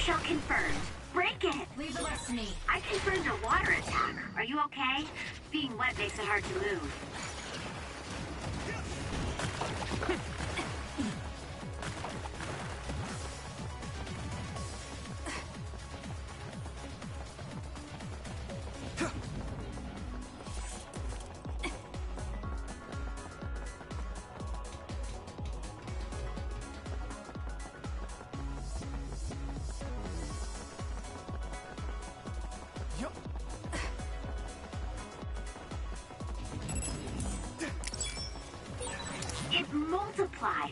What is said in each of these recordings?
shell confirmed. Break it! Leave the rest to me. I confirmed a water attack. Are you okay? Being wet makes it hard to move. It multiplied.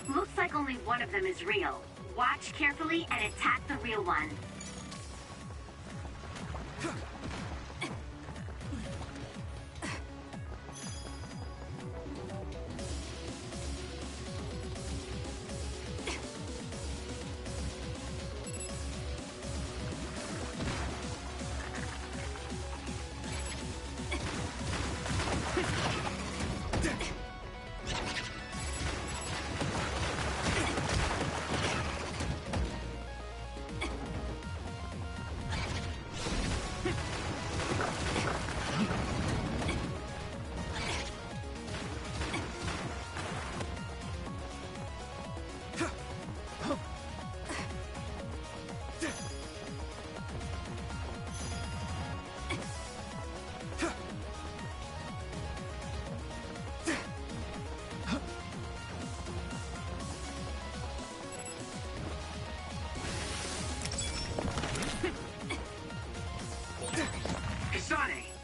Looks like only one of them is real. Watch carefully and attack the real one.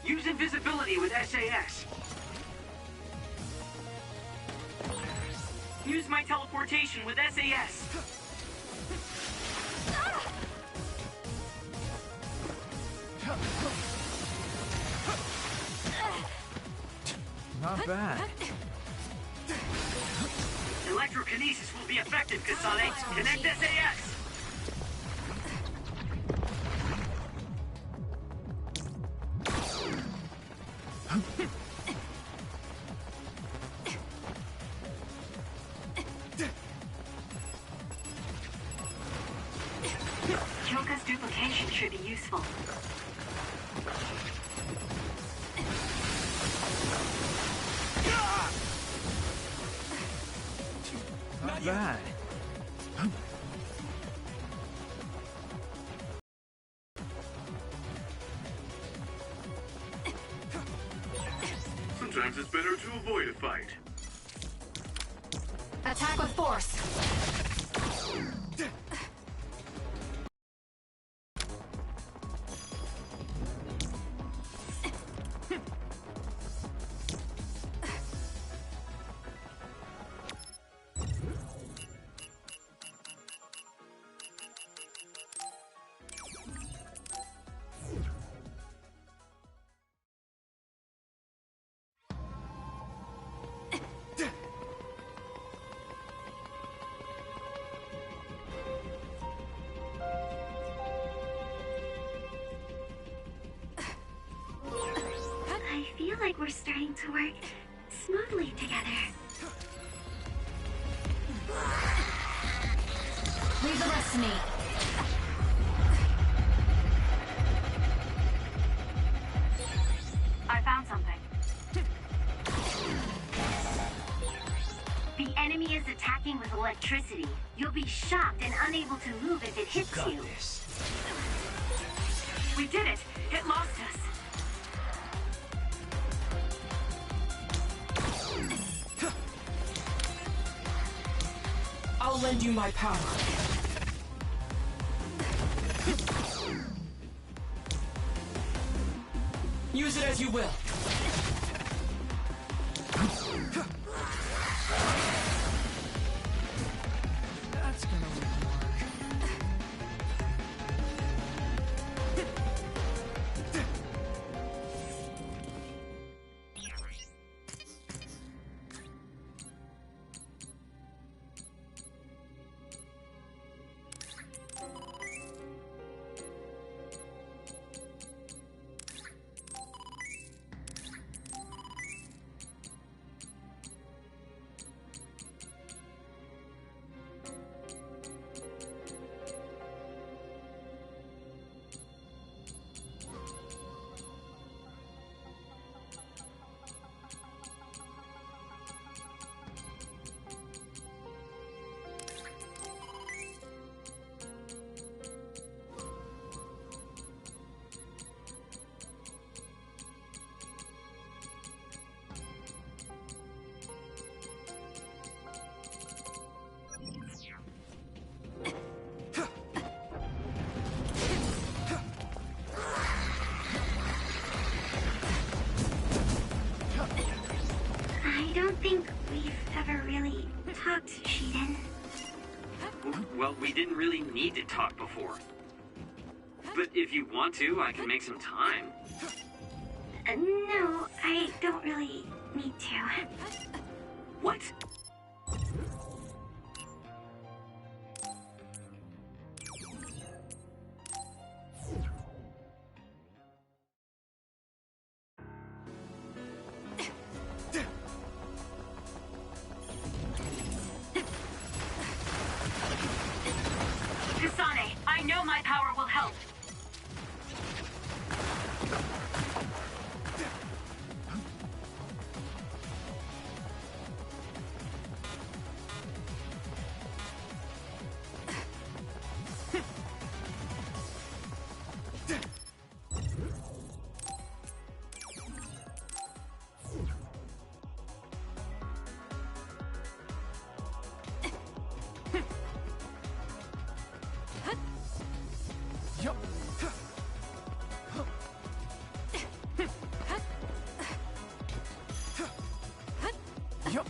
Use invisibility with SAS. Use my teleportation with SAS. Not bad. Electrokinesis will be effective, Kasane. Connect SAS. Kyoka's duplication should be useful. Not bad. Sometimes it's better to avoid a fight. Attack with force. I feel like we're starting to work smoothly together. Leave the rest to me. I found something. The enemy is attacking with electricity. You'll be shocked and unable to move if it hits you. This. We did it! It lost us! I'll lend you my power. Use it as you will. That's gonna work. talked, Shiden? Well, we didn't really need to talk before. But if you want to, I can make some time. No, I don't really need to. What? Kasane, I know my power will help. Yup. Yup.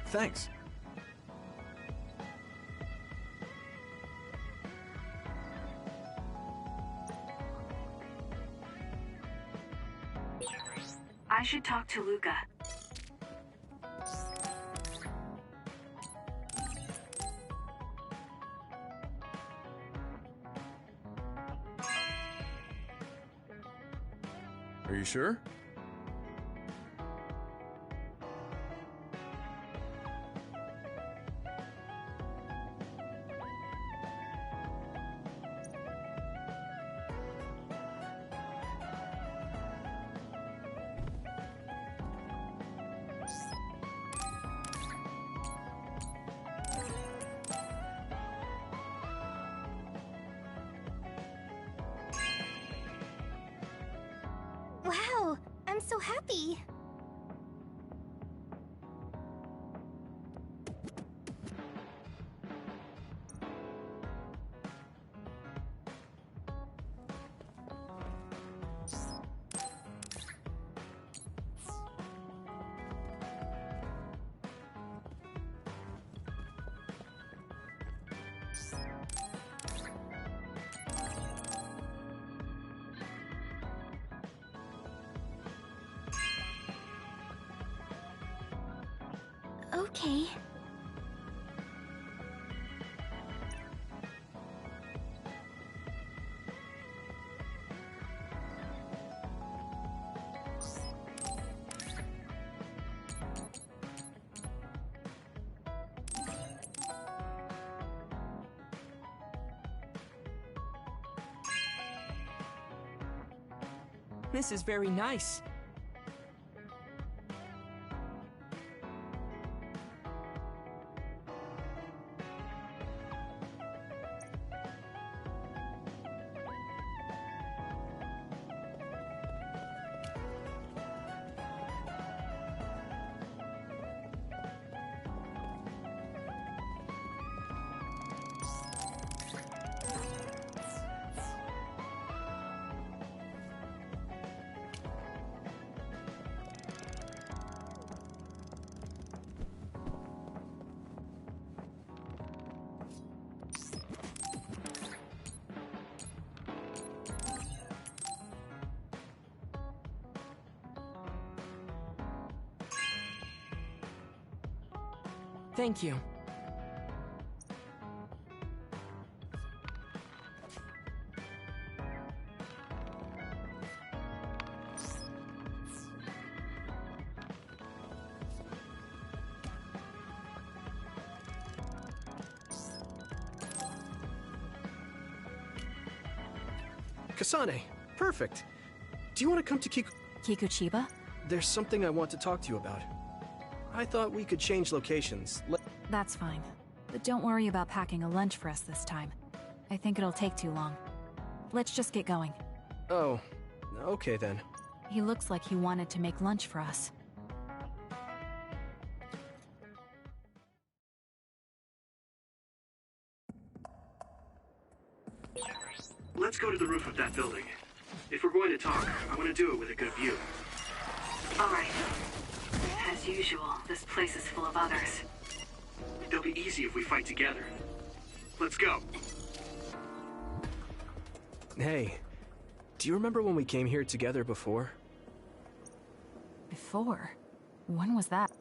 Thanks. I should talk to Luca. Are you sure? Wow, I'm so happy. Okay. This is very nice. Thank you. Kasane, perfect. Do you want to come to Kikuchiba? There's something I want to talk to you about. I thought we could change locations. That's fine. But don't worry about packing a lunch for us this time. I think it'll take too long. Let's just get going. Oh, okay then. He looks like he wanted to make lunch for us. Let's go to the roof of that building. If we're going to talk, I want to do it with a good view. All right. As usual, this place is full of others. It'll be easy if we fight together. Let's go. Hey, do you remember when we came here together before? Before? When was that?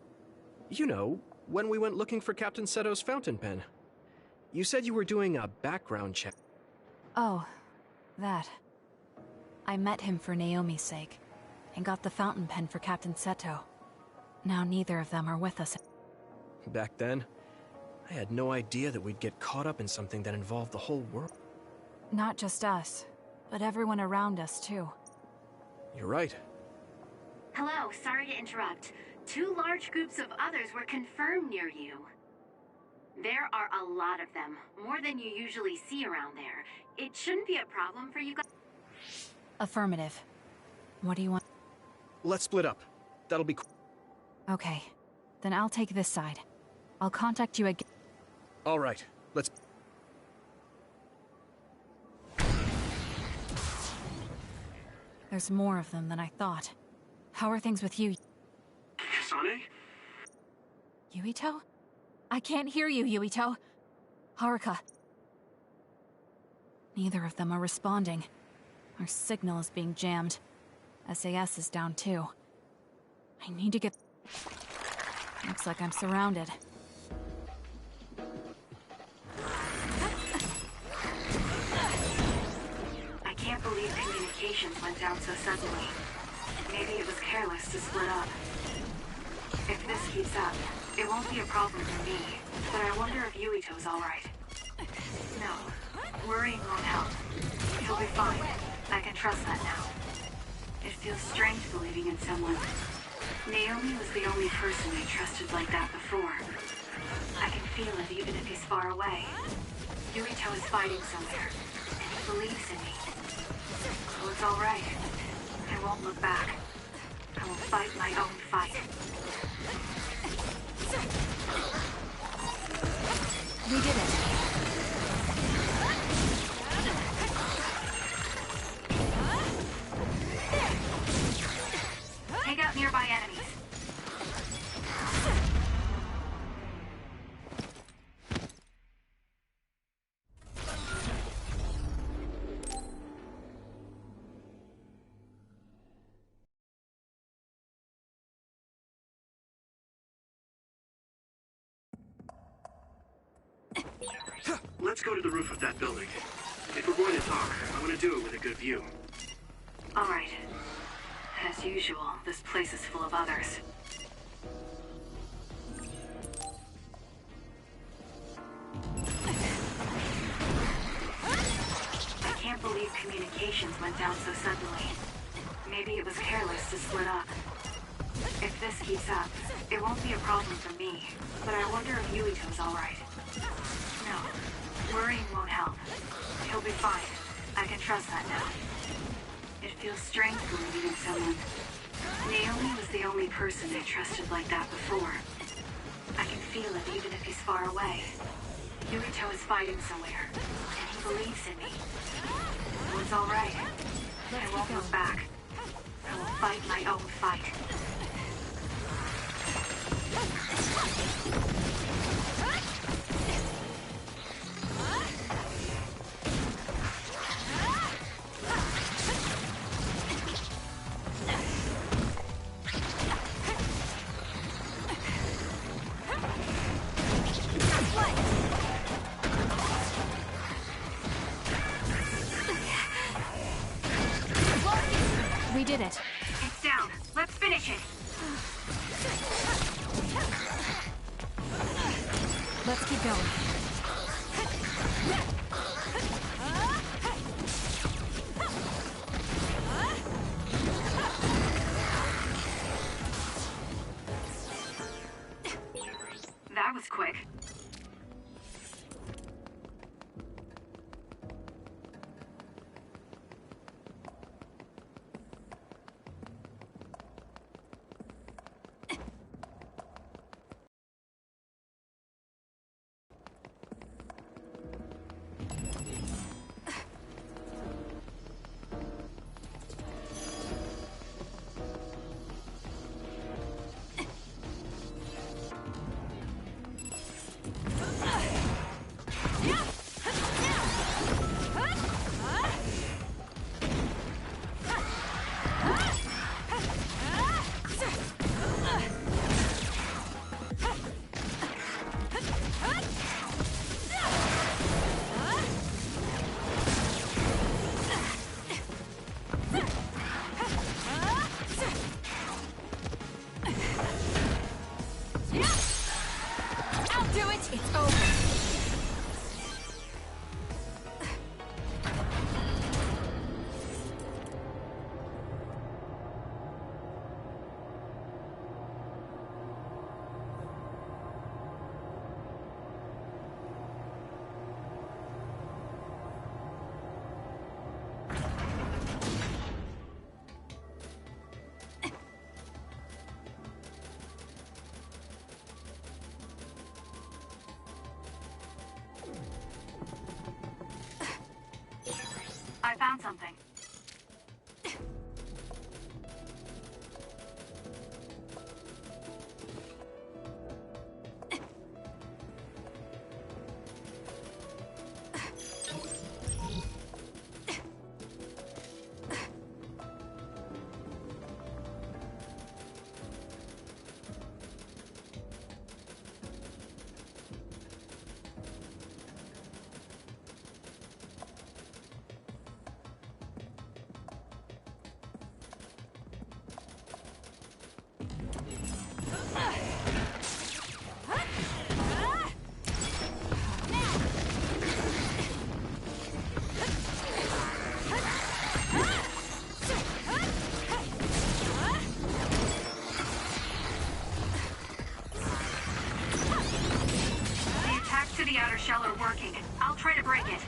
You know, when we went looking for Captain Seto's fountain pen. You said you were doing a background check. Oh, that. I met him for Naomi's sake, and got the fountain pen for Captain Seto. Now neither of them are with us. Back then, I had no idea that we'd get caught up in something that involved the whole world. Not just us, but everyone around us too. You're right. Hello, sorry to interrupt. 2 large groups of others were confirmed near you. There are a lot of them, more than you usually see around there. It shouldn't be a problem for you guys. Affirmative. What do you want? Let's split up. That'll be cool. Okay, then I'll take this side. I'll contact you again. All right, let's... There's more of them than I thought. How are things with you? Kasane? Yuito? I can't hear you, Yuito. Haruka. Neither of them are responding. Our signal is being jammed. SAS is down too. I need to get... Looks like I'm surrounded. I can't believe communications went down so suddenly. Maybe it was careless to split up. If this keeps up, it won't be a problem for me, but I wonder if Yuito's alright. No, worrying won't help. He'll be fine. I can trust that now. It feels strange believing in someone. Naomi was the only person I trusted like that before. I can feel it even if he's far away. Yuito is fighting somewhere, and he believes in me. So it's alright. I won't look back. I will fight my own fight. We did it. Take out nearby enemies. Let's go to the roof of that building. If we're going to talk, I want to do it with a good view. All right. As usual, this place is full of others. I can't believe communications went down so suddenly. Maybe it was careless to split up. If this keeps up, it won't be a problem for me, but I wonder if Yuito's alright. No, worrying won't help. He'll be fine. I can trust that now. It feels strange believing in someone. Naomi was the only person I trusted like that before. I can feel it even if he's far away. Yuito is fighting somewhere, and he believes in me. So it's alright. I won't look back. I will fight my own fight. We did it. It's down. Let's finish it. Let's keep going. That was quick. It's over. I found something. The outer shell are working. I'll try to break it.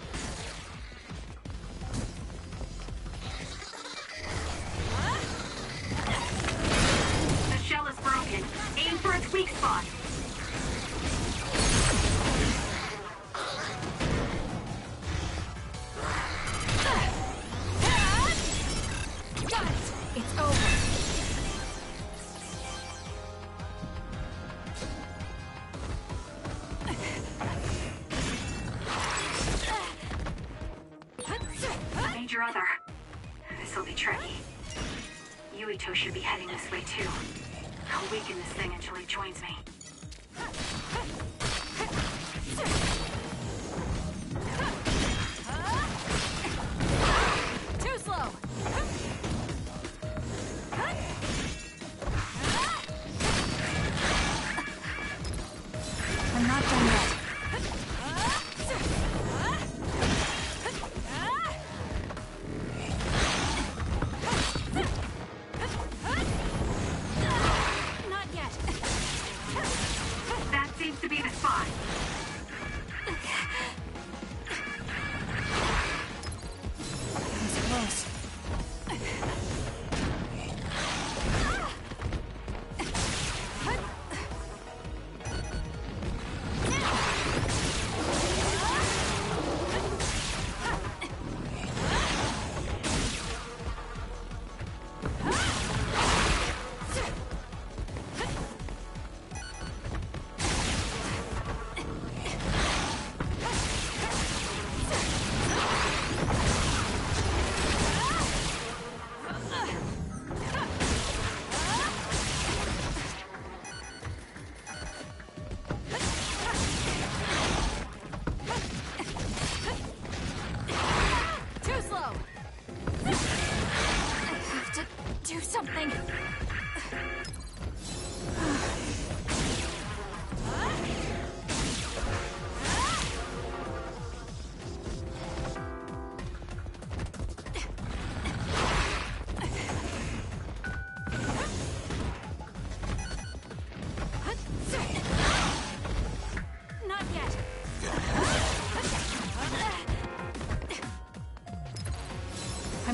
The shell is broken. Aim for its weak spot. Got it! It's over. Major other. This'll be tricky. Yuito should be heading this way too. I'll weaken this thing until he joins me.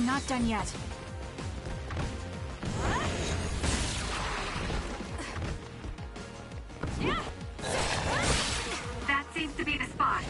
not done yet. That seems to be the spot.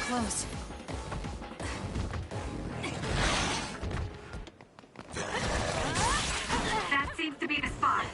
Close. That seems to be the spot.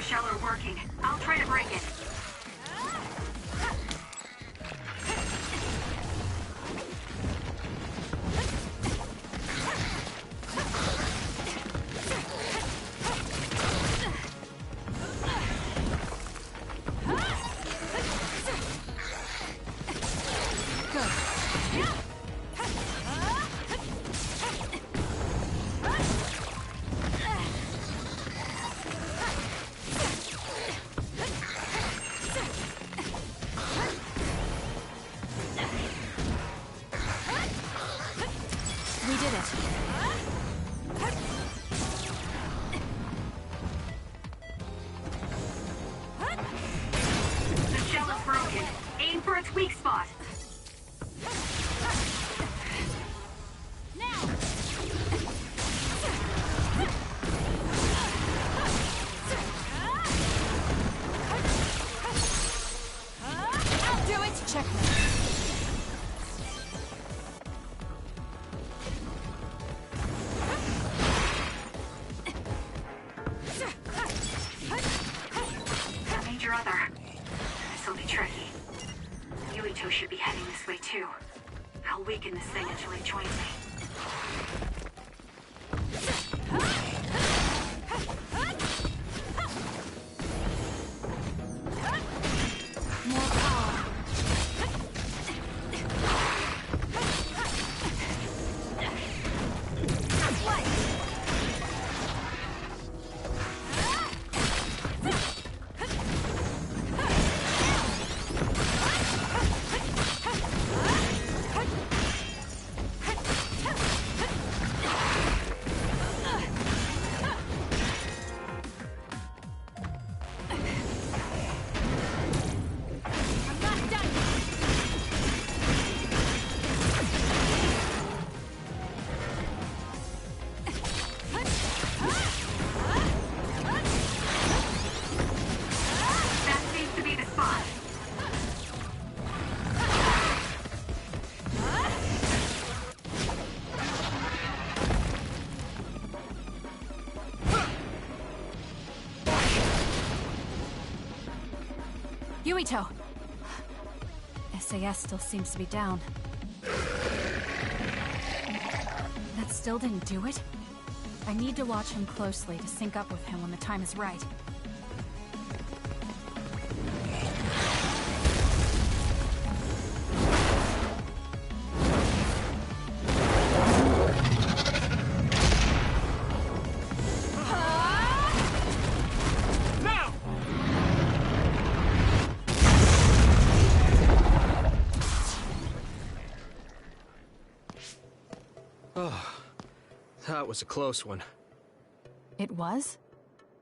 Shell are working. I'll try to break it. We did it. The shell is broken. Aim for its weak spot. I'll do it. Checkmate. Your other. This'll be tricky. Yuito should be heading this way too. I'll weaken this thing until he joins me. More power. Yuito! SAS still seems to be down. still didn't do it? I need to watch him closely to sync up with him when the time is right. That was a close one. It was?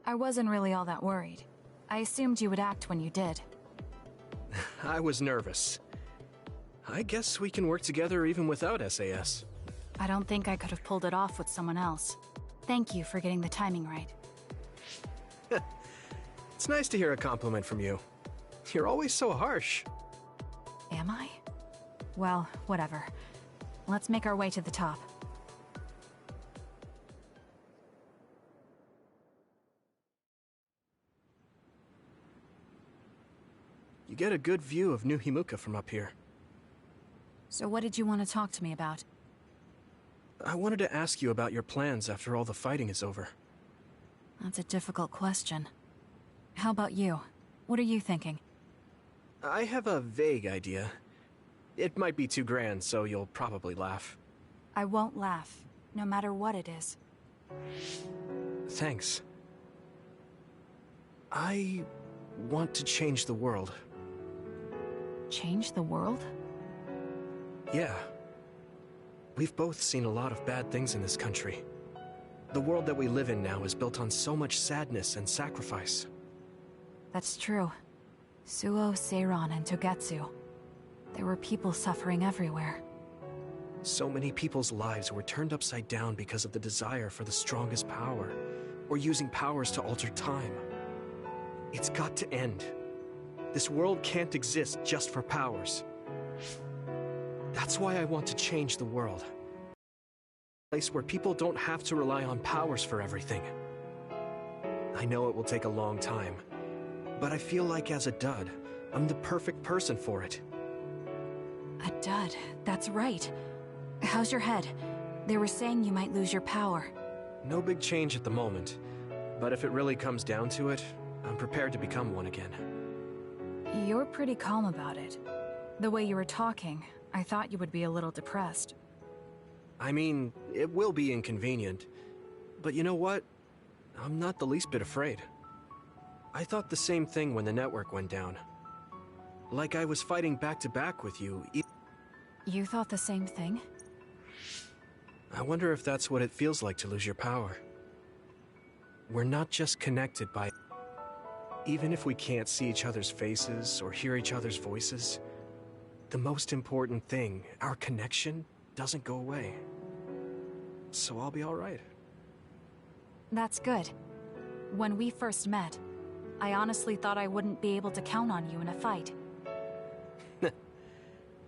I wasn't really all that worried. I assumed you would act when you did. I was nervous. I guess we can work together even without SAS. I don't think I could have pulled it off with someone else. Thank you for getting the timing right. It's nice to hear a compliment from you. You're always so harsh. Am I? Well, whatever. Let's make our way to the top. You get a good view of New Himuka from up here. So what did you want to talk to me about? I wanted to ask you about your plans after all the fighting is over. That's a difficult question. How about you? What are you thinking? I have a vague idea. It might be too grand, so you'll probably laugh. I won't laugh, no matter what it is. Thanks. I want to change the world. Change the world? Yeah. We've both seen a lot of bad things in this country. The world that we live in now is built on so much sadness and sacrifice. That's true. Suo, Seiran, and Togetsu. There were people suffering everywhere. So many people's lives were turned upside down because of the desire for the strongest power, or using powers to alter time. It's got to end. This world can't exist just for powers. That's why I want to change the world. A place where people don't have to rely on powers for everything. I know it will take a long time, but I feel like as a dud, I'm the perfect person for it. A dud, that's right. How's your head? They were saying you might lose your power. No big change at the moment, but if it really comes down to it, I'm prepared to become one again. You're pretty calm about it. The way you were talking, I thought you would be a little depressed. I mean, it will be inconvenient, but you know what? I'm not the least bit afraid. I thought the same thing when the network went down. Like I was fighting back-to-back with you. You thought the same thing? I wonder if that's what it feels like to lose your power. We're not just connected by... Even if we can't see each other's faces or hear each other's voices, the most important thing, our connection, doesn't go away. So I'll be all right. That's good. When we first met, I honestly thought I wouldn't be able to count on you in a fight.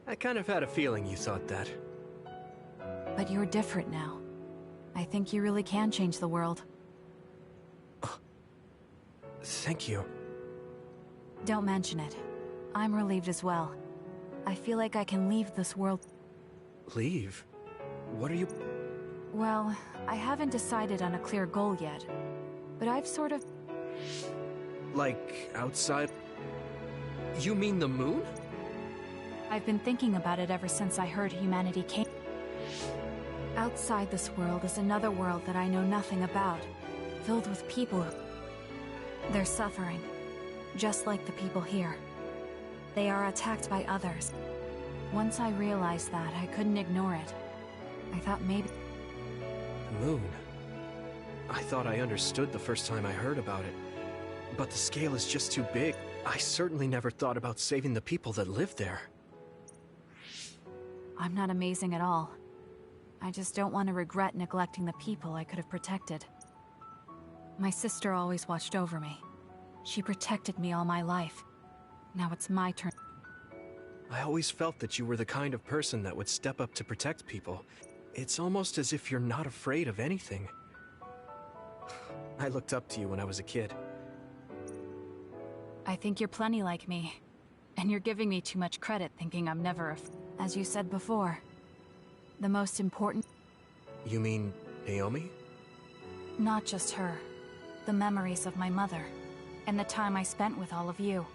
I kind of had a feeling you thought that. But you're different now. I think you really can change the world. Thank you. Don't mention it. I'm relieved as well. I feel like I can leave this world. Leave? What are you... Well, I haven't decided on a clear goal yet, but I've sort of... Like, outside? You mean the moon? I've been thinking about it ever since I heard humanity came. Outside this world is another world that I know nothing about, filled with people. They're suffering, just like the people here. They are attacked by others. Once I realized that, I couldn't ignore it. I thought maybe... The moon? I thought I understood the first time I heard about it. But the scale is just too big. I certainly never thought about saving the people that live there. I'm not amazing at all. I just don't want to regret neglecting the people I could have protected. My sister always watched over me. She protected me all my life. Now it's my turn. I always felt that you were the kind of person that would step up to protect people. It's almost as if you're not afraid of anything. I looked up to you when I was a kid. I think you're plenty like me. And you're giving me too much credit thinking I'm never As you said before, the most important... You mean Naomi? Not just her. The memories of my mother, and the time I spent with all of you.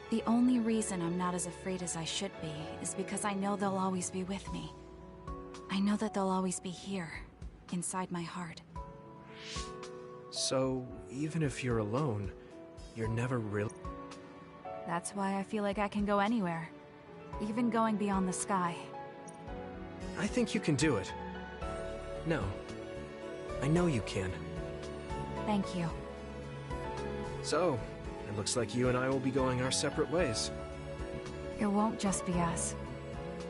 The only reason I'm not as afraid as I should be is because I know they'll always be with me. I know that they'll always be here, inside my heart. So, even if you're alone, you're never really... That's why I feel like I can go anywhere, even going beyond the sky. I think you can do it. No. I know you can. Thank you. So, it looks like you and I will be going our separate ways. It won't just be us.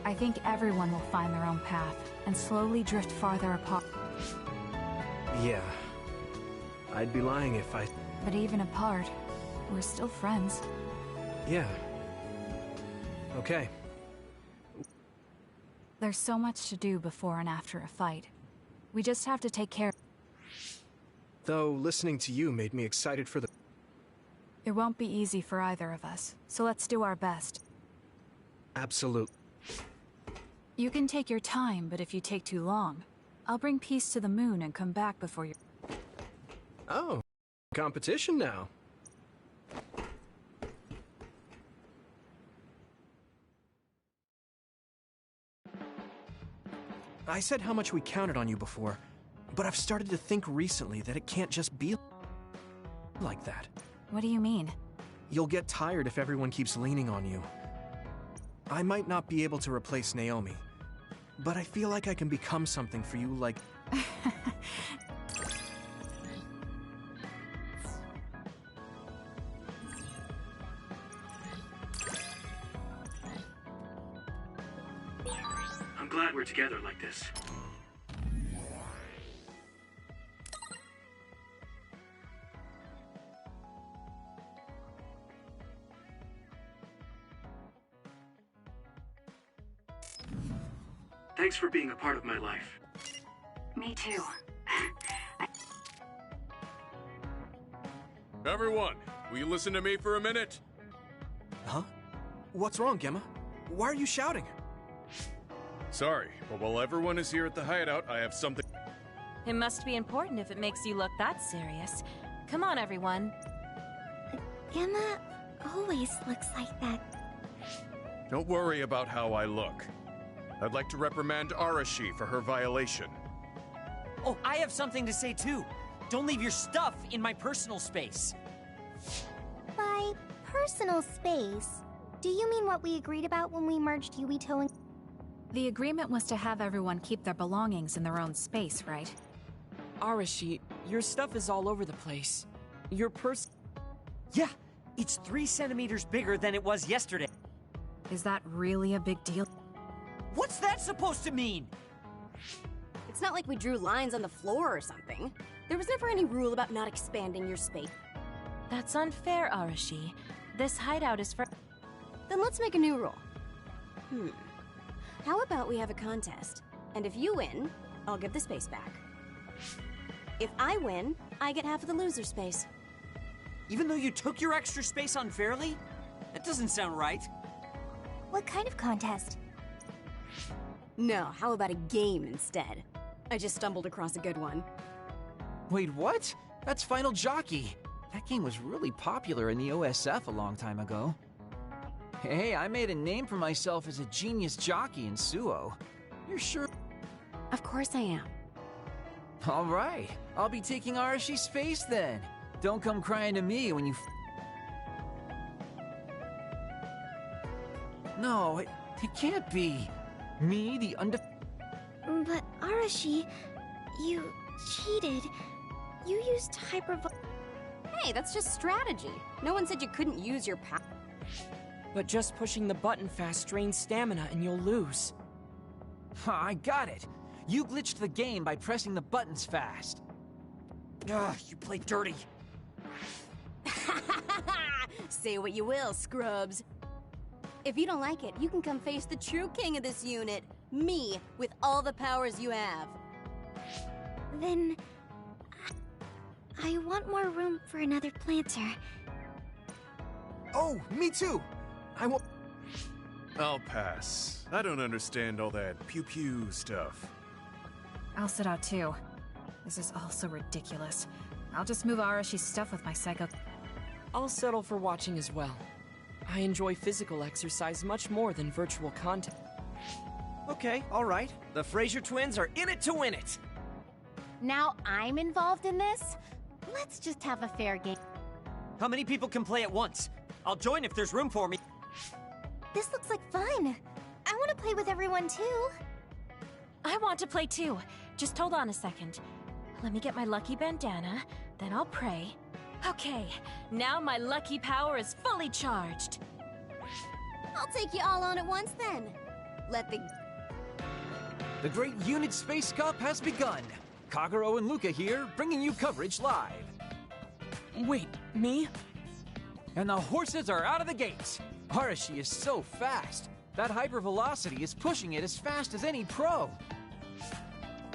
I think everyone will find their own path, and slowly drift farther apart. Yeah. I'd be lying if I... But even apart, we're still friends. Yeah. Okay. There's so much to do before and after a fight. We just have to take care. Though, listening to you made me excited for the... It won't be easy for either of us, so let's do our best. Absolute. You can take your time, but if you take too long, I'll bring peace to the moon and come back before you... Oh, competition now. I said how much we counted on you before, but I've started to think recently that it can't just be like that. What do you mean? You'll get tired if everyone keeps leaning on you. I might not be able to replace Naomi, but I feel like I can become something for you like... I'm glad we're together like this. Thanks for being a part of my life. Me too. Everyone, will you listen to me for a minute? Huh? What's wrong, Gemma? Why are you shouting? Sorry, but while everyone is here at the hideout, I have something... It must be important if it makes you look that serious. Come on, everyone. Gemma always looks like that. Don't worry about how I look. I'd like to reprimand Arashi for her violation. Oh, I have something to say too. Don't leave your stuff in my personal space. By personal space, do you mean what we agreed about when we merged Yuito and... The agreement was to have everyone keep their belongings in their own space, right? Arashi, your stuff is all over the place. Your Yeah, it's 3 centimeters bigger than it was yesterday. Is that really a big deal? What's that supposed to mean? It's not like we drew lines on the floor or something. There was never any rule about not expanding your space. That's unfair, Arashi. This hideout is for... Then let's make a new rule. How about we have a contest? And if you win, I'll give the space back. If I win, I get half of the loser space. Even though you took your extra space unfairly? That doesn't sound right. What kind of contest? No, how about a game instead? I just stumbled across a good one. Wait, what? That's Final Jockey. That game was really popular in the OSF a long time ago. Hey, I made a name for myself as a genius jockey in Suo. You're sure? Of course I am. All right, I'll be taking Arashi's face then. Don't come crying to me when you... No, it can't be. Me, the But Arashi, you cheated. You used Hey, that's just strategy. No one said you couldn't use your power. But just pushing the button fast drains stamina and you'll lose. I got it. You glitched the game by pressing the buttons fast. Ugh, you play dirty. Say what you will, scrubs. If you don't like it, you can come face the true king of this unit. Me, with all the powers you have. Then... I want more room for another planter. Oh, me too! I won't... I'll pass. I don't understand all that pew-pew stuff. I'll sit out too. This is all so ridiculous. I'll just move Arashi's stuff with my psycho... I'll settle for watching as well. I enjoy physical exercise much more than virtual content. Okay, alright. The Fraser twins are in it to win it! Now I'm involved in this? Let's just have a fair game. How many people can play at once? I'll join if there's room for me. This looks like fun. I want to play with everyone too. I want to play too. Just hold on a second. Let me get my lucky bandana, then I'll pray. Okay, now my lucky power is fully charged. I'll take you all on at once then. Let the... The Great Unit Space Cup has begun. Kagero and Luca here, bringing you coverage live. Wait, me? And the horses are out of the gates. Arashi is so fast. That hypervelocity is pushing it as fast as any pro.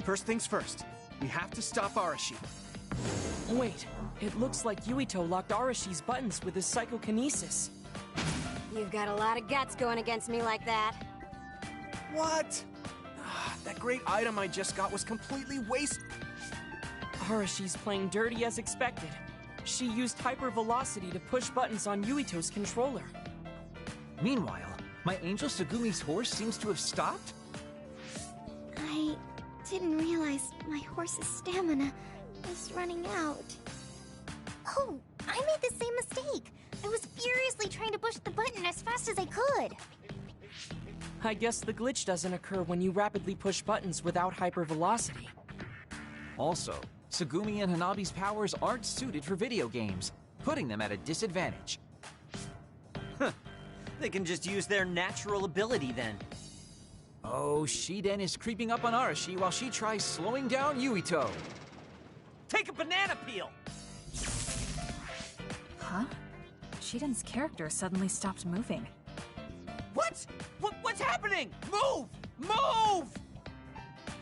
First things first. We have to stop Arashi. Wait, it looks like Yuito locked Arashi's buttons with his psychokinesis. You've got a lot of guts going against me like that. What? That great item I just got was completely wasted. Arashi's playing dirty as expected. She used hypervelocity to push buttons on Yuito's controller. Meanwhile, my angel Segumi's horse seems to have stopped? I didn't realize my horse's stamina was running out. Oh, I made the same mistake. I was furiously trying to push the button as fast as I could. I guess the glitch doesn't occur when you rapidly push buttons without hypervelocity. Also, Segumi and Hanabi's powers aren't suited for video games, putting them at a disadvantage. They can just use their natural ability then. Oh, Shiden is creeping up on Arashi while she tries slowing down Yuito. Take a banana peel! Huh? Shiden's character suddenly stopped moving. What? What's happening? Move! Move!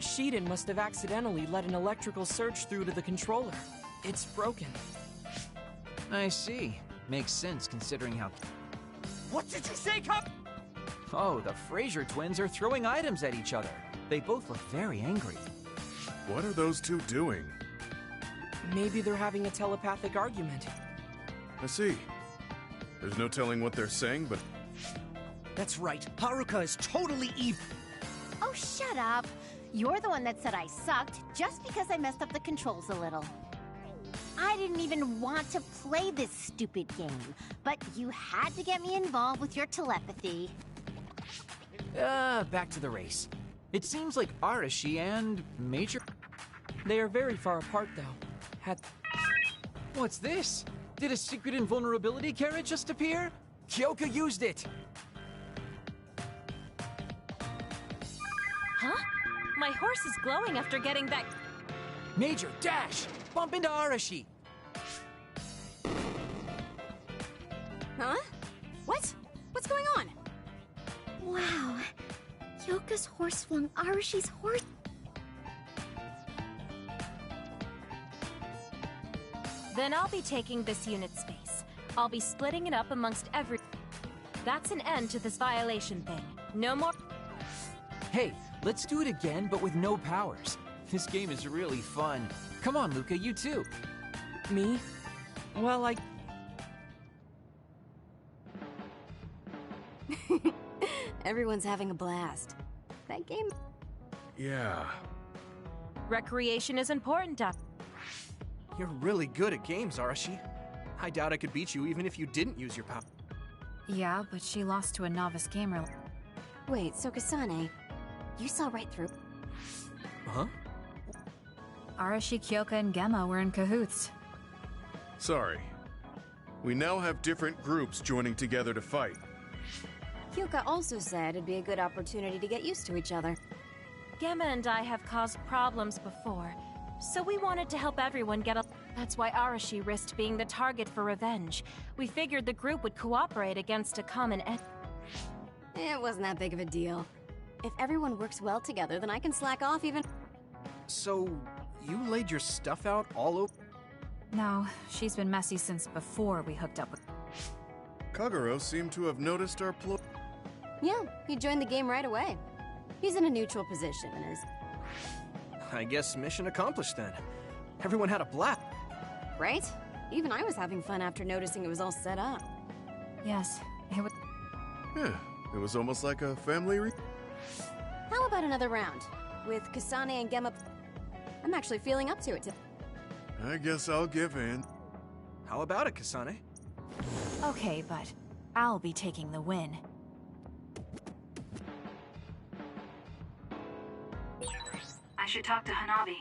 Shiden must have accidentally let an electrical surge through to the controller. It's broken. I see. Makes sense considering how... What did you say, Cup? Oh, the Fraser twins are throwing items at each other. They both look very angry. What are those two doing? Maybe they're having a telepathic argument. I see. There's no telling what they're saying, but... That's right. Haruka is totally evil. Oh, shut up. You're the one that said I sucked just because I messed up the controls a little. I didn't even want to play this stupid game, but you had to get me involved with your telepathy. Back to the race. It seems like Arashi and Major... They are very far apart, though. What's this? Did a secret invulnerability carrot just appear? Kyoka used it! Huh? My horse is glowing after getting that... Major, dash! Bump into Arashi! Huh? What? What's going on? Wow. Yoka's horse flung Arashi's horse. Then I'll be taking this unit space. I'll be splitting it up amongst every... That's an end to this violation thing. No more... Hey, let's do it again, but with no powers. This game is really fun. Come on, Luca, you too. Me? Well, Everyone's having a blast. That game... Yeah. Recreation is important, You're really good at games, Arashi. I doubt I could beat you even if you didn't use your power. Yeah, but she lost to a novice gamer. Wait, so Kasane, you saw right through... Huh? Arashi, Kyoka, and Gemma were in cahoots. Sorry. We now have different groups joining together to fight. Kyoka also said it'd be a good opportunity to get used to each other. Gemma and I have caused problems before, so we wanted to help everyone get a... That's why Arashi risked being the target for revenge. We figured the group would cooperate against a common enemy. It wasn't that big of a deal. If everyone works well together, then I can slack off even... So, you laid your stuff out all over? No, she's been messy since before we hooked up with... Kagero seemed to have noticed our ploy. Yeah, he joined the game right away. He's in a neutral position and is... I guess mission accomplished then. Everyone had a blast. Right? Even I was having fun after noticing it was all set up. Yes, it was. Yeah, it was almost like a family How about another round? With Kasane and Gemma... I'm actually feeling up to it. I guess I'll give in. How about it, Kasane? Okay, but I'll be taking the win. I should talk to Hanabi.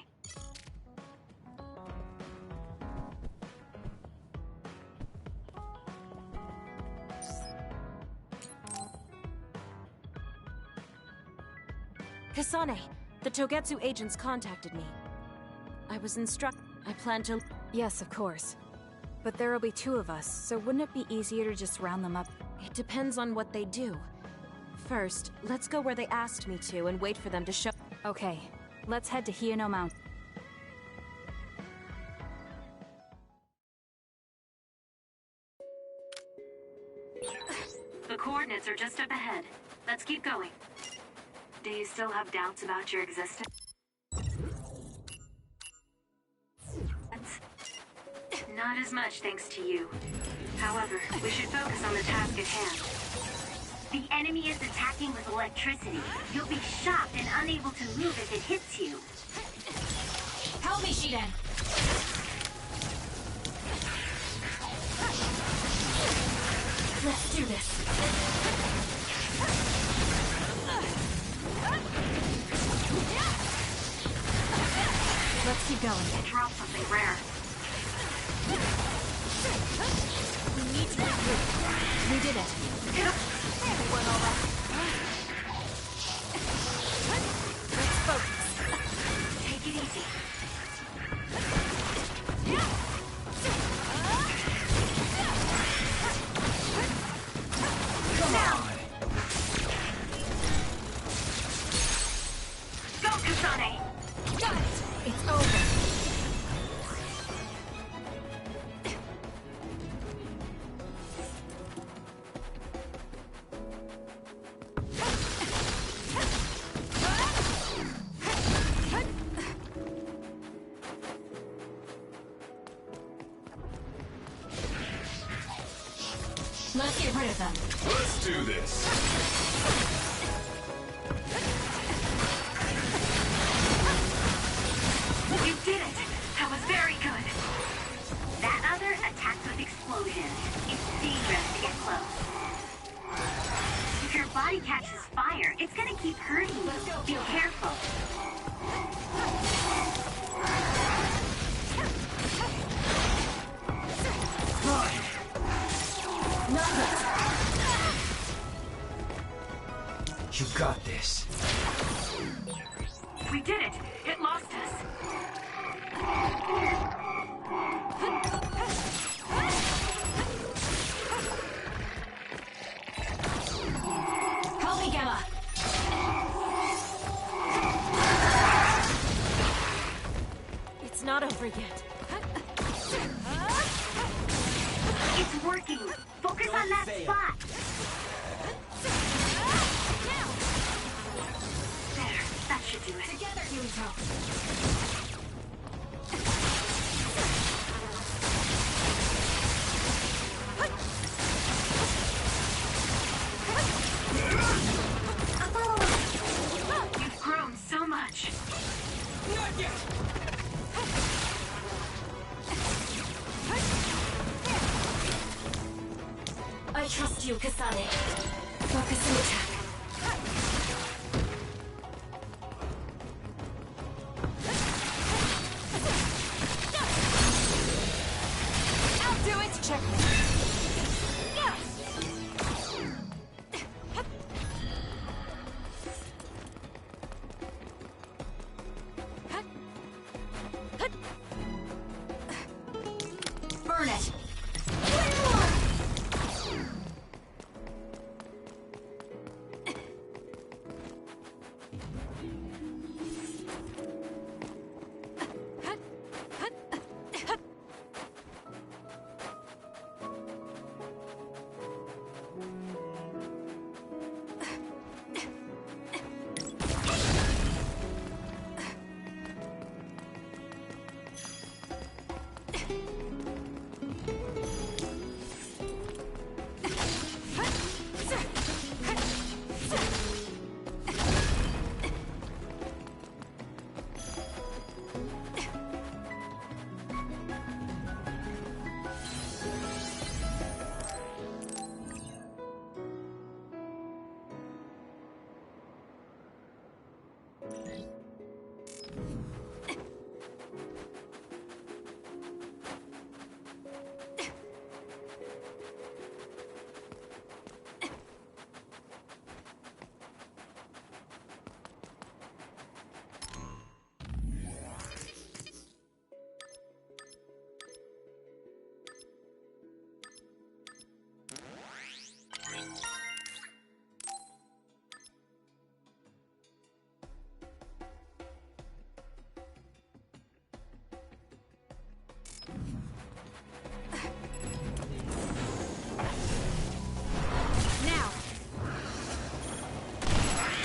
Kasane, the Togetsu agents contacted me. I was I plan to... Yes, of course. But there'll be 2 of us, so wouldn't it be easier to just round them up? It depends on what they do. First, let's go where they asked me to and wait for them to show... Okay, let's head to Hiyano Mountain. The coordinates are just up ahead. Let's keep going. Do you still have doubts about your existence? Not as much thanks to you. However, we should focus on the task at hand. The enemy is attacking with electricity. You'll be shocked and unable to move if it hits you. Help me, Shiden! Let's do this. Let's keep going. Drop something rare. We need to regroup. We did it. It went all right. Let's focus. Take it easy. Come on! Go, Kasane! Got it! It's over. Let's get rid of them. Let's do this. You did it! That was very good! That other attacks with explosions. It's dangerous to get close. If your body catches fire, it's gonna keep hurting you. Be careful. You got this. We did it! It lost us! Help me, Gemma! It's not over yet. It's working. Focus on that spot. There, that should do it. Together, here we go. You've grown so much. Not yet! I trust you, Kasane. Focus and attack. I'll do it! Check me. Burn it!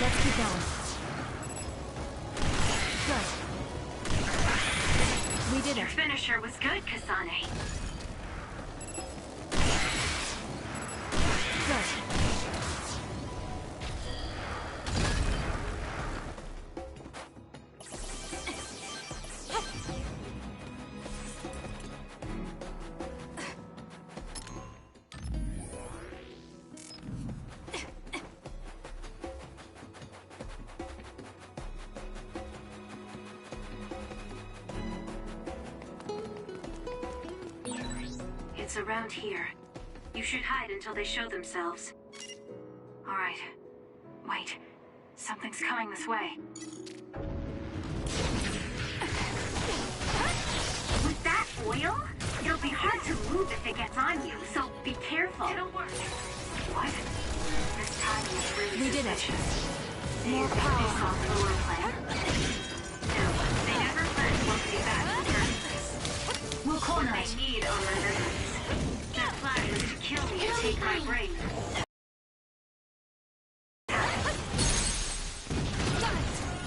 Let's keep going. Good. We did Your it. finisher was good, Kasane. Good. It's around here. You should hide until they show themselves. All right. Wait. Something's coming this way. With that oil, it'll be hard to move if it gets on you, so be careful. It'll work. What? This time is really We did it. suspicious. More They power. saw the lower plan. No, they never planned what they back in the first place. We'll corner What it. they need are resistance. Their plan was to kill me and take my brain.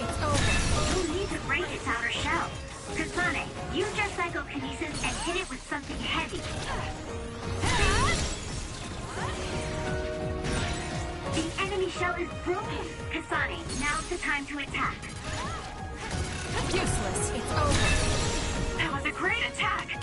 It's over. You'll need to break its outer shell. Kasane, use your psychokinesis and hit it with something heavy. The enemy shell is broken. Kasane, now's the time to attack. Useless. It's over. That was a great attack.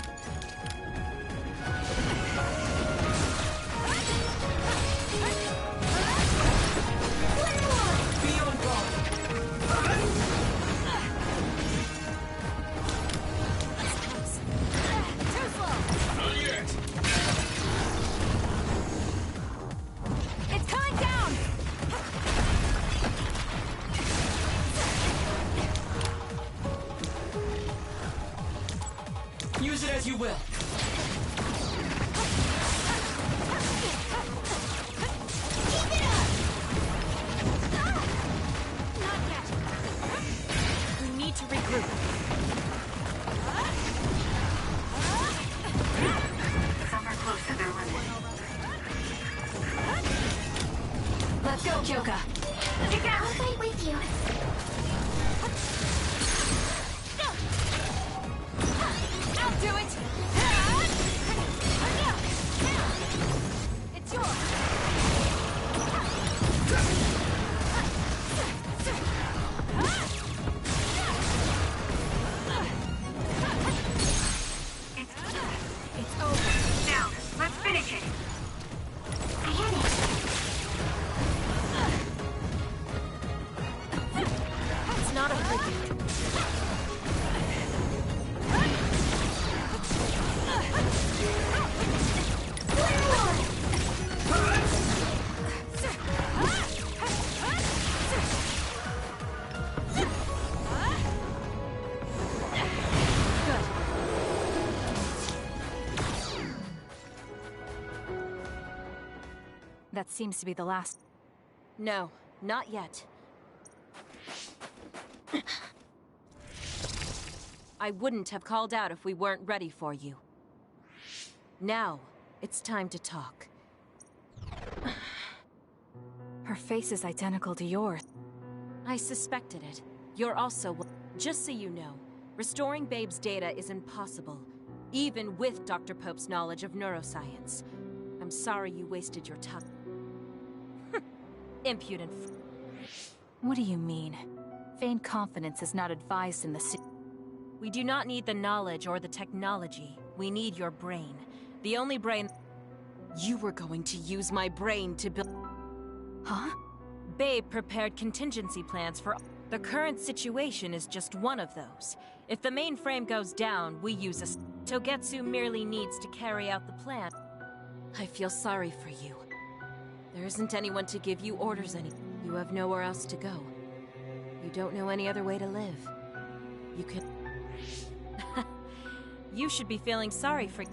It's coming down. Use it as you will. We need to regroup. Some are close to their limit. Let's go, Kyoka. I'll fight with you. I'll do it. It's yours. It's over. Now, let's finish it. I had it. It's not a frigate. That seems to be the last. No, not yet. I wouldn't have called out if we weren't ready for you. Now, it's time to talk. Her face is identical to yours. I suspected it. You're also... Just so you know, restoring Babe's data is impossible, even with Dr. Pope's knowledge of neuroscience. I'm sorry you wasted your time. Impudent What do you mean? Vain confidence is not advised in the We do not need the knowledge or the technology. We need your brain. The only brain... You were going to use my brain to build... Huh? Babe prepared contingency plans for... The current situation is just one of those. If the mainframe goes down, we use a... Togetsu merely needs to carry out the plan. I feel sorry for you. There isn't anyone to give you orders any... You have nowhere else to go. You don't know any other way to live. You can... You should be feeling sorry for...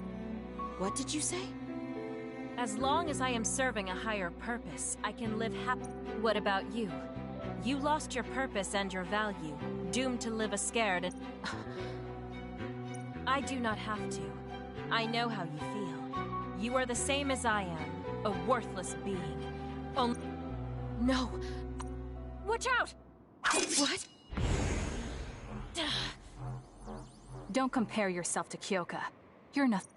What did you say? As long as I am serving a higher purpose, I can live happy. What about you? You lost your purpose and your value, doomed to live a scared and... I do not have to. I know how you feel. You are the same as I am, a worthless being. Only... No. Watch out! What? Don't compare yourself to Kyoka. You're nothing.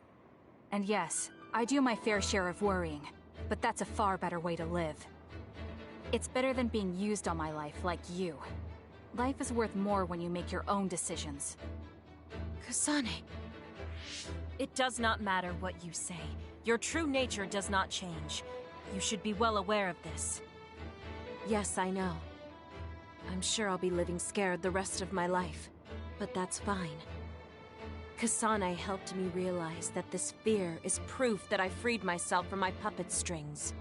And yes, I do my fair share of worrying, but that's a far better way to live. It's better than being used on my life like you. Life is worth more when you make your own decisions. Kasane. It does not matter what you say. Your true nature does not change. You should be well aware of this. Yes, I know. I'm sure I'll be living scared the rest of my life, but that's fine. Kasane helped me realize that this fear is proof that I freed myself from my puppet strings.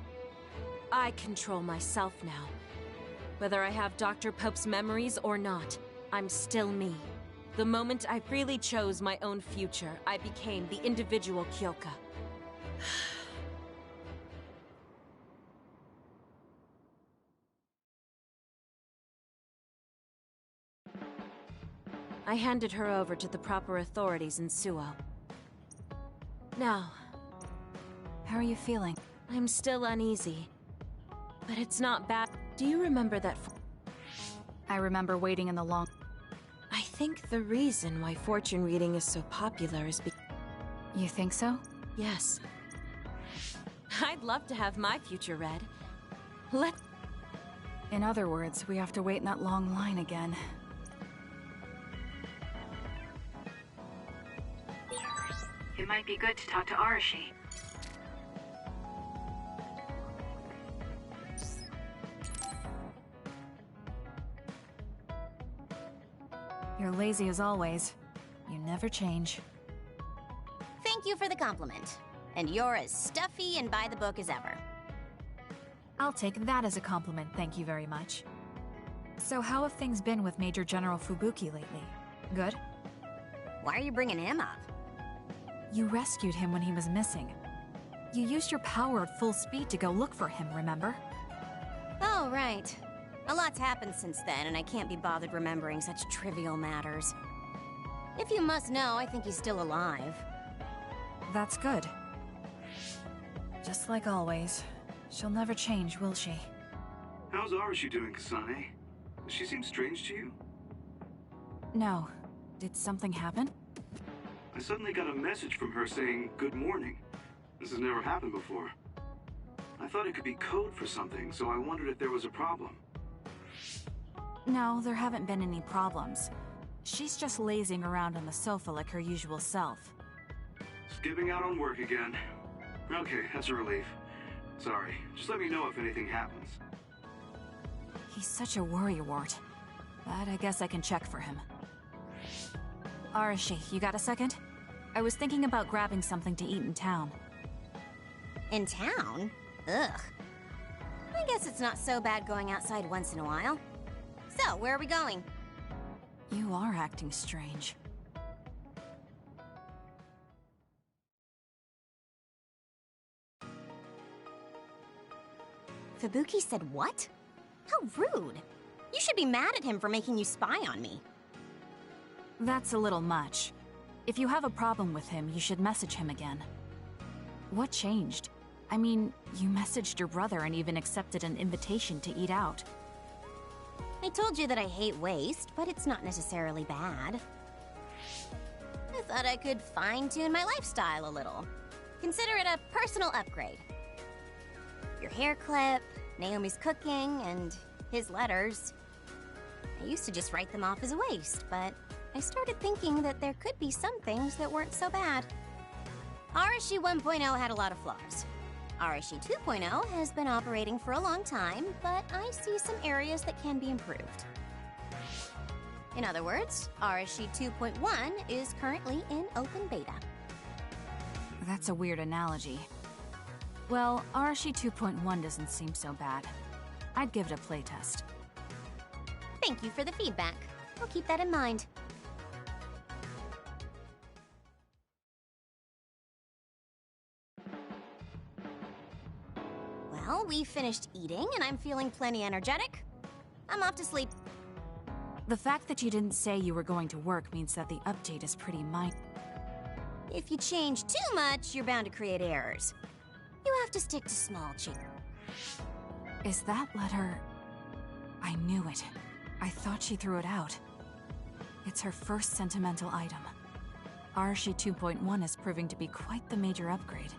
I control myself now. Whether I have Dr. Pope's memories or not, I'm still me. The moment I freely chose my own future, I became the individual Kyoka. I handed her over to the proper authorities in Suo. Now, how are you feeling? I'm still uneasy, but it's not bad. Do you remember that? I remember waiting in the long... I think the reason why fortune reading is so popular is because... You think so? Yes. I'd love to have my future read. In other words, we have to wait in that long line again. It might be good to talk to Arashi. You're lazy as always. You never change. Thank you for the compliment. And you're as stuffy and by the book as ever. I'll take that as a compliment, thank you very much. So how have things been with Major General Fubuki lately? Good? Why are you bringing him up? You rescued him when he was missing. You used your power at full speed to go look for him, remember? Oh, right. A lot's happened since then, and I can't be bothered remembering such trivial matters. If you must know, I think he's still alive. That's good. Just like always. She'll never change, will she? How's Arashi doing, Kasane? Does she seem strange to you? No. Did something happen? I suddenly got a message from her saying, "Good morning." This has never happened before. I thought it could be code for something, so I wondered if there was a problem. No, there haven't been any problems. She's just lazing around on the sofa like her usual self. Skipping out on work again. Okay, that's a relief. Sorry, just let me know if anything happens. He's such a worrywart. But I guess I can check for him. Arashi, you got a second? I was thinking about grabbing something to eat in town. In town? Ugh. I guess it's not so bad going outside once in a while. So, where are we going? You are acting strange. Fubuki said what? How rude. You should be mad at him for making you spy on me. That's a little much. If you have a problem with him, you should message him again. What changed? I mean, you messaged your brother and even accepted an invitation to eat out. I told you that I hate waste, but it's not necessarily bad. I thought I could fine-tune my lifestyle a little. Consider it a personal upgrade. Your hair clip, Naomi's cooking, and his letters. I used to just write them off as a waste, but I started thinking that there could be some things that weren't so bad. Arashi 1.0 had a lot of flaws. Arashi 2.0 has been operating for a long time, but I see some areas that can be improved. In other words, Arashi 2.1 is currently in open beta. That's a weird analogy. Well, Arashi 2.1 doesn't seem so bad. I'd give it a playtest. Thank you for the feedback. I'll keep that in mind. Well, we finished eating, and I'm feeling plenty energetic. I'm off to sleep. The fact that you didn't say you were going to work means that the update is pretty minor. If you change too much, you're bound to create errors. You have to stick to small changes. Is that letter... I knew it. I thought she threw it out. It's her first sentimental item. Arashi 2.1 is proving to be quite the major upgrade.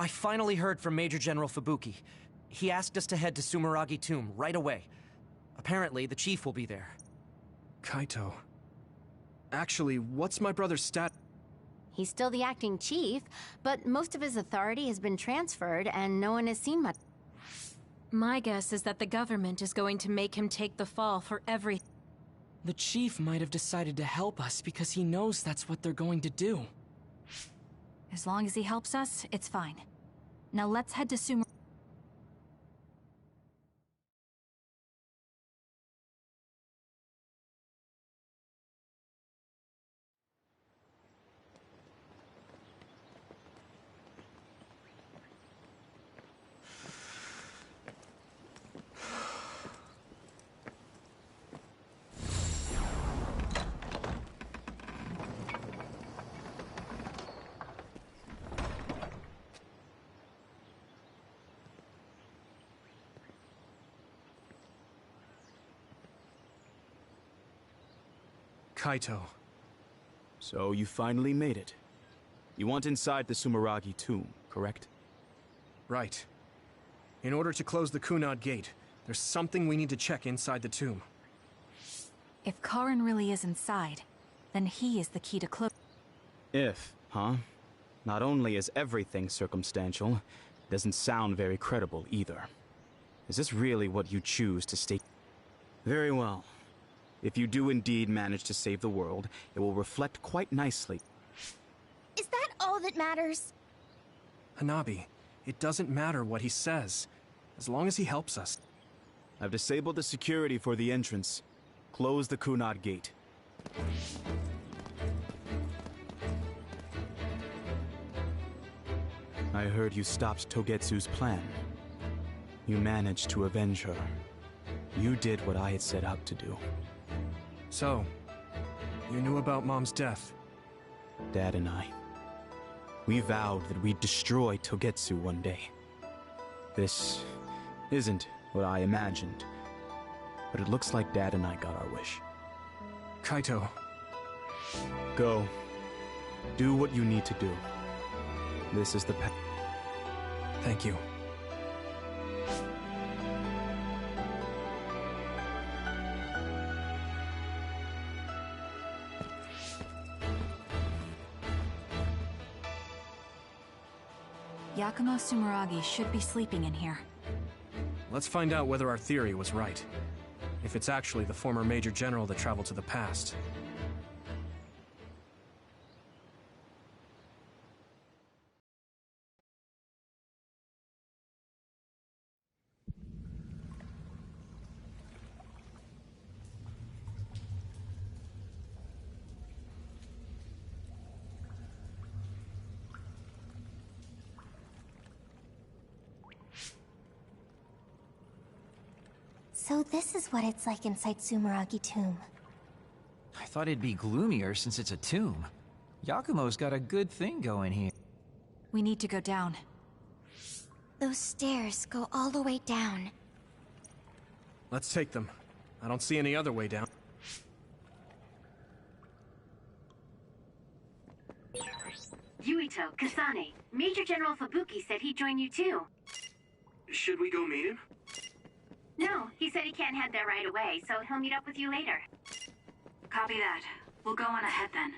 I finally heard from Major General Fubuki. He asked us to head to Sumeragi Tomb right away. Apparently, the chief will be there. Kaito. Actually, what's my brother's stat? He's still the acting chief, but most of his authority has been transferred and no one has seen much. My guess is that the government is going to make him take the fall for everything. The chief might have decided to help us because he knows that's what they're going to do. As long as he helps us, it's fine. Now let's head to Sumer... Kaito. So you finally made it. You want inside the Sumeragi tomb, correct? Right. In order to close the Kunad Gate, there's something we need to check inside the tomb. If Karin really is inside, then he is the key to close... If, huh? Not only is everything circumstantial, it doesn't sound very credible either. Is this really what you choose to state? Very well. If you do indeed manage to save the world, it will reflect quite nicely. Is that all that matters? Hanabi, it doesn't matter what he says, as long as he helps us. I've disabled the security for the entrance. Close the Kunad Gate. I heard you stopped Togetsu's plan. You managed to avenge her. You did what I had set out to do. So, you knew about Mom's death? Dad and I. We vowed that we'd destroy Togetsu one day. This isn't what I imagined, but it looks like Dad and I got our wish. Kaito. Go. Do what you need to do. This is the path. Thank you. Yakumo Sumeragi should be sleeping in here. Let's find out whether our theory was right. If it's actually the former Major General that traveled to the past. So this is what it's like inside Sumeragi Tomb. I thought it'd be gloomier since it's a tomb. Yakumo's got a good thing going here. We need to go down. Those stairs go all the way down. Let's take them. I don't see any other way down. Yuito, Kasane, Major General Fubuki said he'd join you too. Should we go meet him? No, he said he can't head there right away, so he'll meet up with you later. Copy that. We'll go on ahead then.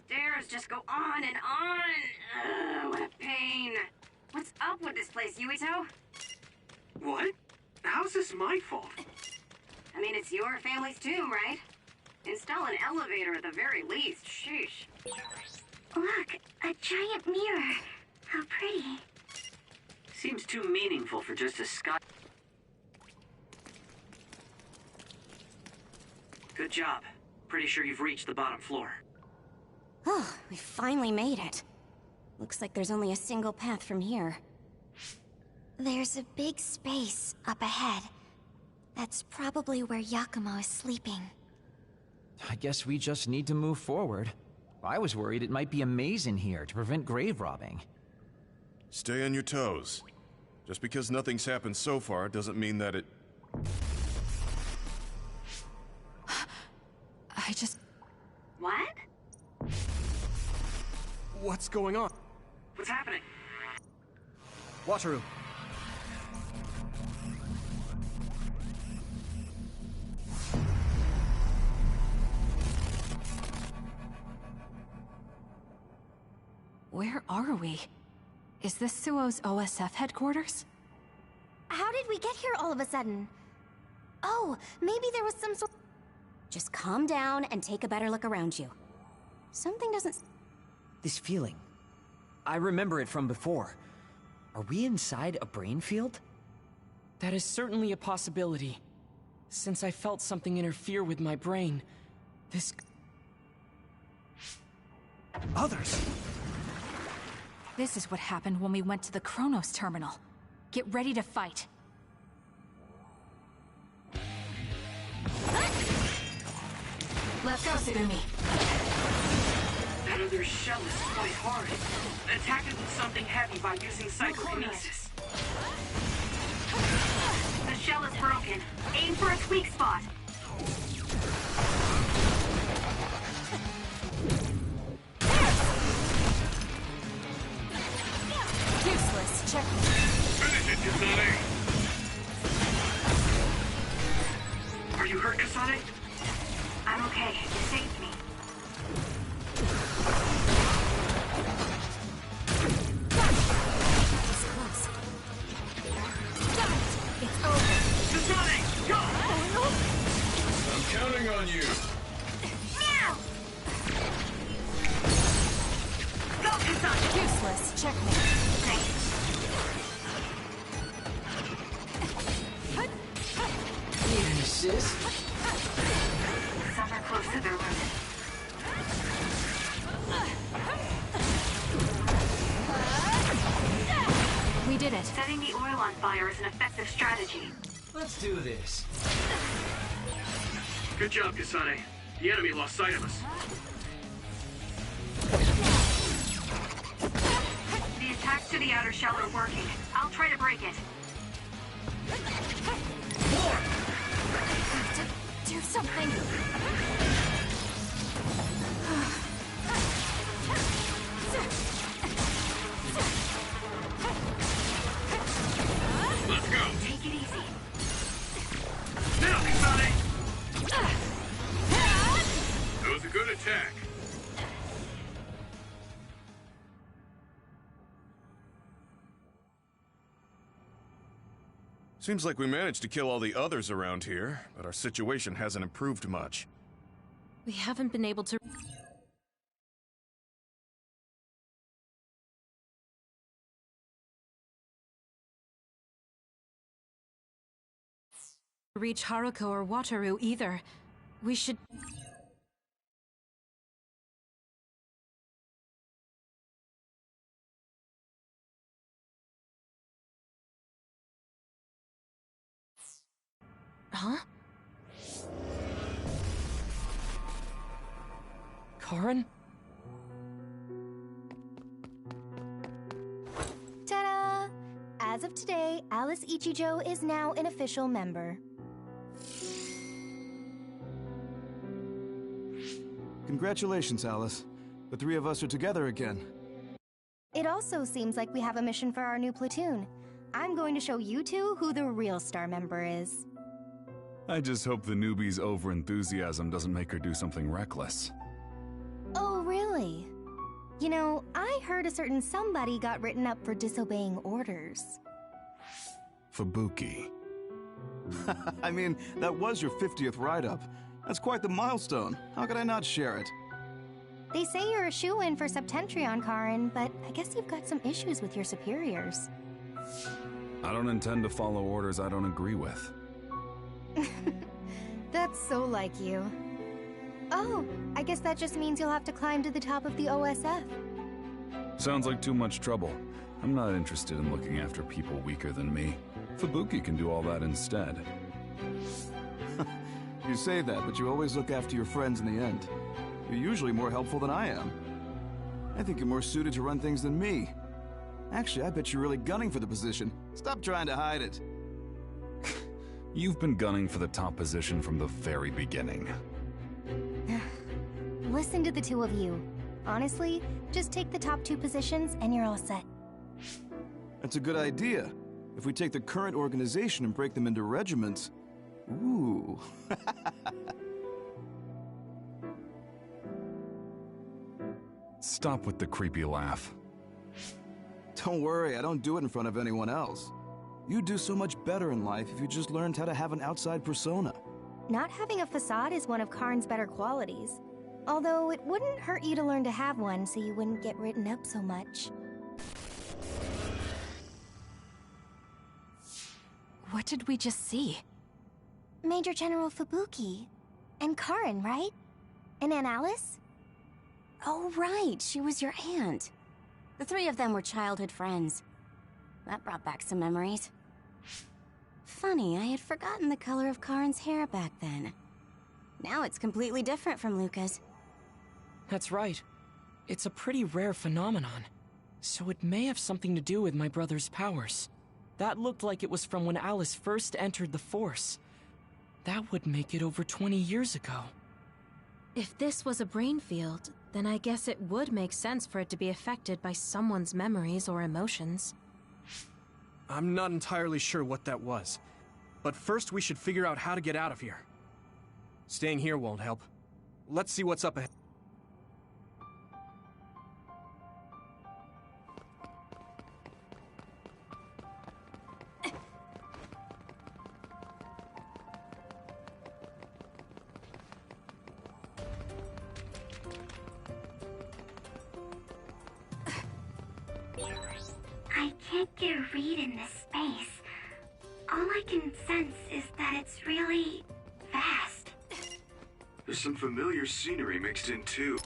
Stairs just go on and on. Ugh, what a pain. What's up with this place, Yuito? What? How's this my fault? I mean, it's your family's tomb, right? Install an elevator at the very least. Sheesh. Look, a giant mirror. How pretty. Seems too meaningful for just a sky. Good job. Pretty sure you've reached the bottom floor. Oh, we finally made it. Looks like there's only a single path from here. There's a big space up ahead. That's probably where Yakumo is sleeping. I guess we just need to move forward. I was worried it might be a maze in here to prevent grave robbing. Stay on your toes. Just because nothing's happened so far doesn't mean that it... I just... What? What's going on? What's happening? Wataru. Where are we? Is this Suo's OSF headquarters? How did we get here all of a sudden? Oh, maybe there was some sort... Just calm down and take a better look around you. Something doesn't... This feeling. I remember it from before. Are we inside a brain field? That is certainly a possibility. Since I felt something interfere with my brain, this... Others! This is what happened when we went to the Chronos terminal. Get ready to fight. Let's go, Tsugumi. That other shell is quite hard. Attack it with something heavy by using psychokinesis. The shell is broken. Aim for its weak spot. Useless. Check. Finish it, Kasane! Are you hurt, Kasane? I'm okay. You saved me. It's close. Got it. It's over. Kasane, go! I'm counting on you. Meow! Go, Kasane! Useless. Checkmate. Sis? Some are close to their limit. We did it. Setting the oil on fire is an effective strategy. Let's do this. Good job, Kasane. The enemy lost sight of us. The attacks to the outer shell are working. I'll try to break it. Do something. Let's go. Take it easy. Seems like we managed to kill all the others around here, but our situation hasn't improved much. We haven't been able to reach Haruko or Wataru either. We should... Huh? Karin? Ta-da! As of today, Alice Ichijo is now an official member. Congratulations, Alice. The three of us are together again. It also seems like we have a mission for our new platoon. I'm going to show you two who the real star member is. I just hope the newbie's overenthusiasm doesn't make her do something reckless. Oh, really? You know, I heard a certain somebody got written up for disobeying orders. Fubuki. I mean, that was your 50th write-up. That's quite the milestone. How could I not share it? They say you're a shoo-in for Septentrion, Karin, but I guess you've got some issues with your superiors. I don't intend to follow orders I don't agree with. That's so like you. Oh, I guess that just means you'll have to climb to the top of the OSF. Sounds like too much trouble. I'm not interested in looking after people weaker than me. Fubuki can do all that instead. You say that, but you always look after your friends in the end. You're usually more helpful than I am. I think you're more suited to run things than me. Actually, I bet you're really gunning for the position. Stop trying to hide it. You've been gunning for the top position from the very beginning. Listen to the two of you. Honestly, just take the top 2 positions and you're all set. That's a good idea. If we take the current organization and break them into regiments... Ooh. Stop with the creepy laugh. Don't worry, I don't do it in front of anyone else. You'd do so much better in life if you just learned how to have an outside persona. Not having a facade is one of Karn's better qualities. Although it wouldn't hurt you to learn to have one so you wouldn't get written up so much. What did we just see? Major General Fubuki. And Karin, right? And Aunt Alice? Oh, right. She was your aunt. The three of them were childhood friends. That brought back some memories. Funny, I had forgotten the color of Karin's hair back then. Now it's completely different from Luca's. That's right. It's a pretty rare phenomenon. So it may have something to do with my brother's powers. That looked like it was from when Alice first entered the Force. That would make it over 20 years ago. If this was a brain field, then I guess it would make sense for it to be affected by someone's memories or emotions. I'm not entirely sure what that was. But first we should figure out how to get out of here. Staying here won't help. Let's see what's up ahead. I can't get a read in this space. All I can sense is that it's really vast. There's some familiar scenery mixed in too.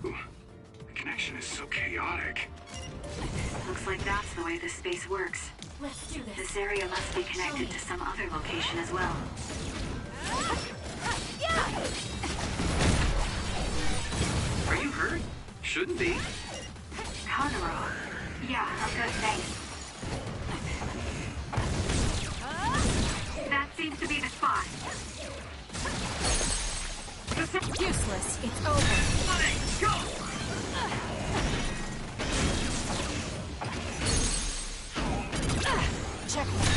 The connection is so chaotic. Looks Looks like that's the way this space works. Let's do this. This area must be connected to some other location as well. Are you hurt? Shouldn't be. Conroe. Yeah, I'm good, thanks. That seems to be the spot. Useless. It's over. Let's go! Checkmate.